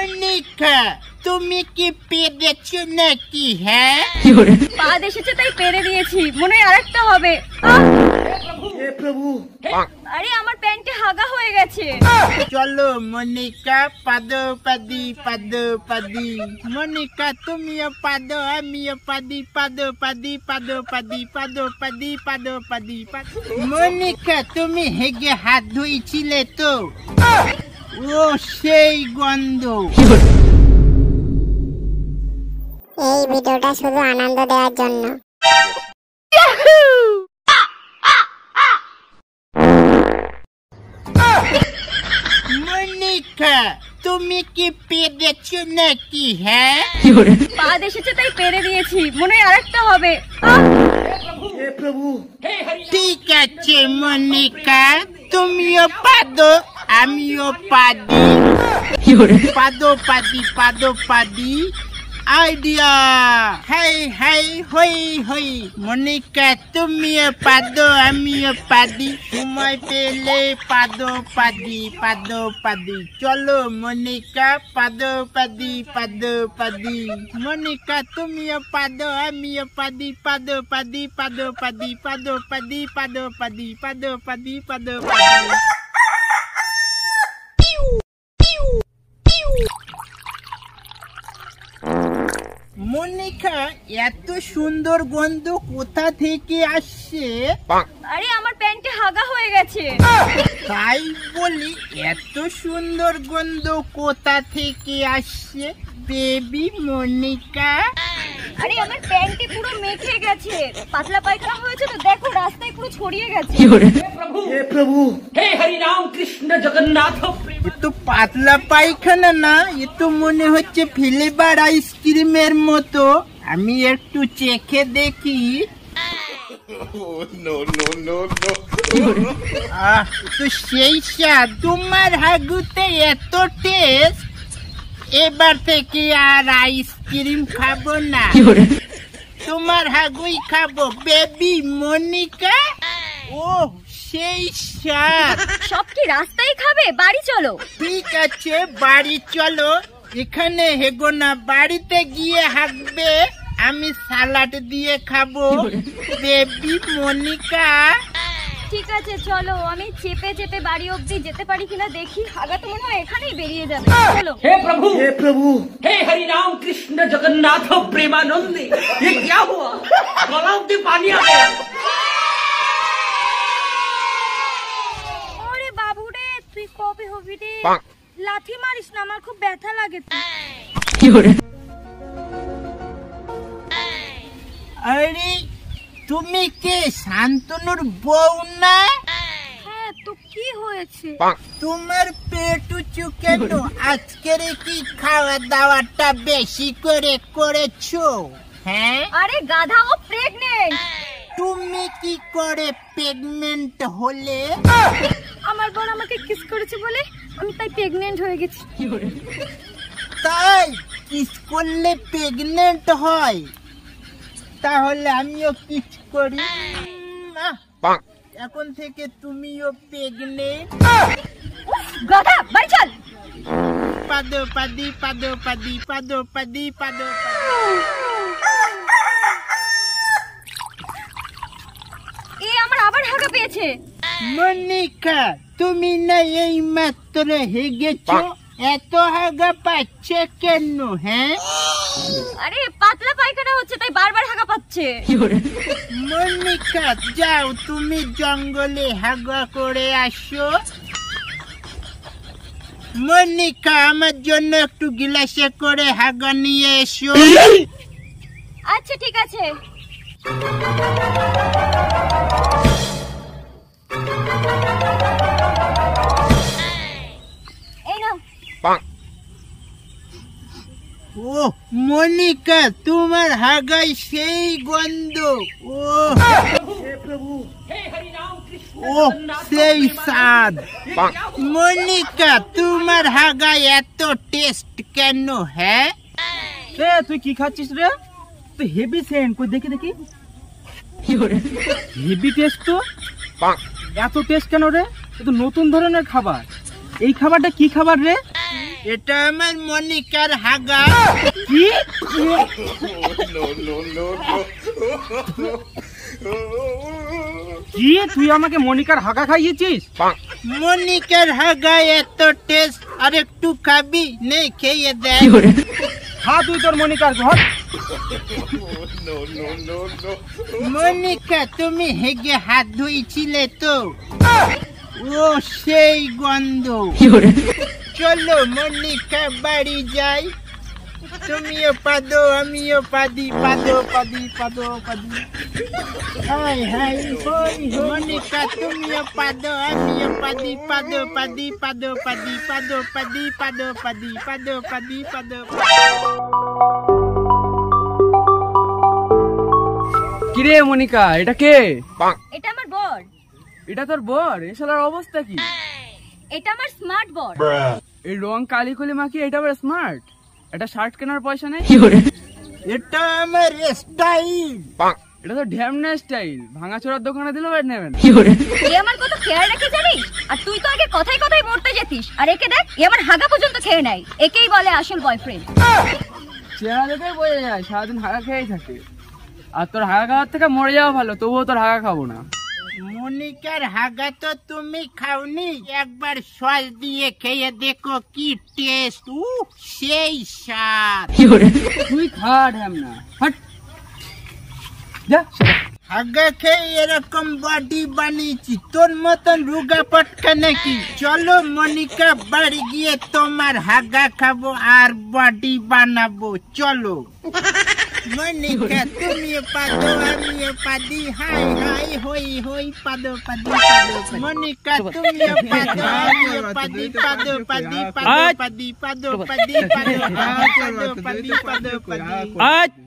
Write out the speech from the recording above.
মনিকা তুমি কি পেরেছো নাকি? হ্যাঁ পা এসেছে তাই পেরে দিয়েছি, মনে হয় আরেকটা হবে। হে প্রভু, আরে আমার প্যান্টে হাগা হয়ে গেছে। চলো মনিকা, পাদো পাদি পাদো পাদি। মনিকা তুমিও পাদো আমিও পাদি, পাদো পাদি পাদো পাদি পাদো পাদি পাদো পাদি। মনিকা তুমি হেগে হাত ধুইছিলে তো? ও সেই গন্ধ। এই ভিডিওটা শুধু আনন্দ দেওয়ার জন্য। মনিকা তুমি কি পেরেছো নাকি? হ্যাঁ পা এসেছে তাই পেরে দিয়েছি, মনে হয় আরেকটা হবে। হে প্রভু, ঠিক আছে মনিকা তুমিও পাদো আমিও Padi, পাদো Padi পাদো Padi. Idea high high হই হই। মনিকা তুমিও পাদো আমিও পাদি, সময় পেলে পাদো পাদি পাদো পাদি। চলো মনিকা, পাদো পাদি পাদো পাদি। মনিকা তুমিও পাদো আমিও পাদি, পাদো পাদি পাদো পাদি পাদো পাদি পাদো পাদি পাদো পাদি পাদো পাদি। মনিকা এত সুন্দর গন্ধ কোথা থেকে আসছে? আরে আমার প্যান্টে হাগা হয়ে গেছে। তাই বলি এত সুন্দর গন্ধ কোথা থেকে আসছে বেবি মনিকা? আরে আমার প্যান্টে পুরো মেখে গেছে, পাতলা পায়খানা হয়েছে তো, দেখো রাস্তায় পুরো ছড়িয়ে গেছে। হে প্রভু, हे हरि राम कृष्ण जगन्नाथ। এ তো পাতলা পায়খানা না, এ তো মনে হচ্ছে ফ্লেভার আইসক্রিমের মতো। আমি একটু চেখে দেখি। আহ, তো সেই স্বাদ। তোমার হাগুতে এত টেস্ট, এবার থেকে আর আইসক্রিম খাবো না, তোমার হাগুই খাবো বেবি মনিকা। ও সেই স্বাদ। সব কি রাস্তায় খাবে? বাড়ি চলো। ঠিক আছে বাড়ি চলো। এখানে হেগো না, বাড়িতে গিয়ে হাঁকবে, আমি সালাড দিয়ে খাবো বেবি মনিকা। ঠিক আছে চলো, আমি চেপে চেপে বাড়ি অবধি যেতে পারি কিনা দেখি। হাগা তো মনে হয় এখানেই বেরিয়ে যাবে। চলো। हे प्रभु, হে প্রভু, हे हरि राम कृष्ण जगन्नाथ प्रेमानंदी। ये क्या हुआ? गला में पानी आ गया। ওরে বাবু রে, তুই কবে হবি রে? লাথি মারিস না, আমার খুব ব্যথা লাগে। আরে তুমি কে? শান্তনুর বউ না? হ্যাঁ, তো কি হয়েছে? তোমার পেট উঁচু কেন? আজকের কি খাওয়া দাওয়াটা বেশি করে করেছো? হ্যাঁ আরে গাধা, ও প্রেগনেন্ট। তুমি কি করে প্রেগনেন্ট হলে? আমার বোন আমাকে কিস করেছে বলে আমি তাই প্রেগনেন্ট হয়ে গেছি। তাই কিস করলে প্রেগনেন্ট হয়? তাহলে আমিও কিস করি। এখন থেকে তুমিও প্রেগনেন্ট। গাধা, বাড়ি চল। পাদো পাদি পাদো পাদি পাদো পাদি পাদো পাদি। এ আমার আবার হাগা পেয়েছে। মনিকা তুমি না এই মাত্র হেগেছো, এত হাগা পাচ্ছে কেন? হ্যাঁ আরে পাতলা পায়খানা হচ্ছে তাই বারবার হাগা পাচ্ছে। মনিকা যাও, তুমি জঙ্গলে হাগা করে আসো। মনিকা আমার জন্য একটু গিলাসে করে হাগা নিয়ে এসো। আচ্ছা ঠিক আছে। এই নাও। ও মনিকা তোমার হাগায় সেই গন্ধ। ও প্রভু, हे हरि राम कृष्ण ও সেই স্বাদ। মনিকা তোমার হাগায় এত টেস্ট কেন? হ্যাঁ তুই কি খাচ্ছিস রে? তুই হেভি সেন্ট, কই দেখি দেখি। হেভি টেস্ট তো। এত টেস্ট কেন রে? এ তো নতুন ধরনের খাবার। এই খাবারটা কি খাবার রে? এটা আমার মনিকার হাগা। কি কি তুই আমাকে মনিকার হাগা খাইয়েছিস? মনিকার হাগা এত টেস্ট, আর একটু খাবি? নে খেয়ে দেখ। খা তুই তোর মনিকার ঘর। মনিকা, তুমি হেগে হাত ধুইছিলে তো? ও সেই গন্ধ। চলো মনিকা বাড়ি যাই। তুমিও পাদো আমিও পাদি, পাদো পাদি পাদো পাদি। হাই হাই হই মনিকা, তুমিও পাদো আমিও পাদি, পাদো পাদি পাদো পাদি পাদো পাদি পাদো পাদি পাদো পাদি পাদো। কিরে মনিকা, এটা কে? এটা আমার বর। এটা তোর বর? এ শালার অবস্থা কি? এটা আমার স্মার্ট বর। এই রং কালি খুলে মাখিয়ে এটা আবার স্মার্ট? এটা শার্ট কেনার পয়সা নেই? এটা আমার স্টাইল। এটা তো ঢ্যামনা স্টাইল, ভাঙাচোরার দোকানে দিলেও আর নেবেন। তুই আমার কত কেয়ার রাখে জানিস? আর তুই তো আগে কথায় কথায় মরতে যেতিস, আর একে দেখ, এ আমার হাগা পর্যন্ত খেয়ে নেয়। একেই বলে আসল বয়ফ্রেন্ড। চেহারা দেখে বোঝা যায় সারাদিন হাগা খেয়েই থাকে। আর তোর হাগা খাওয়ার থেকে মরে যাওয়া ভালো, তবুও তোর হাগা খাবো না। মনিকার হাগা তো তুমি খাওনি, একবার সস দিয়ে খেয়ে দেখো কি টেস্ট। সেই স্বাদ। তুই খা ঢ্যামনা, হাট যা। হাগা খেয়ে এরকম বডি বানিয়েছি, তোর মতন রুগা পটকা নাকি? চলো মনিকা, বাড়ি গিয়ে তোমার হাগা খাবো আর বডি বানাবো। চলো মনিকা, তুমিও পাদো আমিও পাদি, হাই হাই হই হই পাদো পাদি পাদো। মনিকা, তুমিও পাদো আমিও পাদি, পাদো পাদি পাদো পাদি পাদো পাদি পাদো পাদো পাদি পাদো পাদি।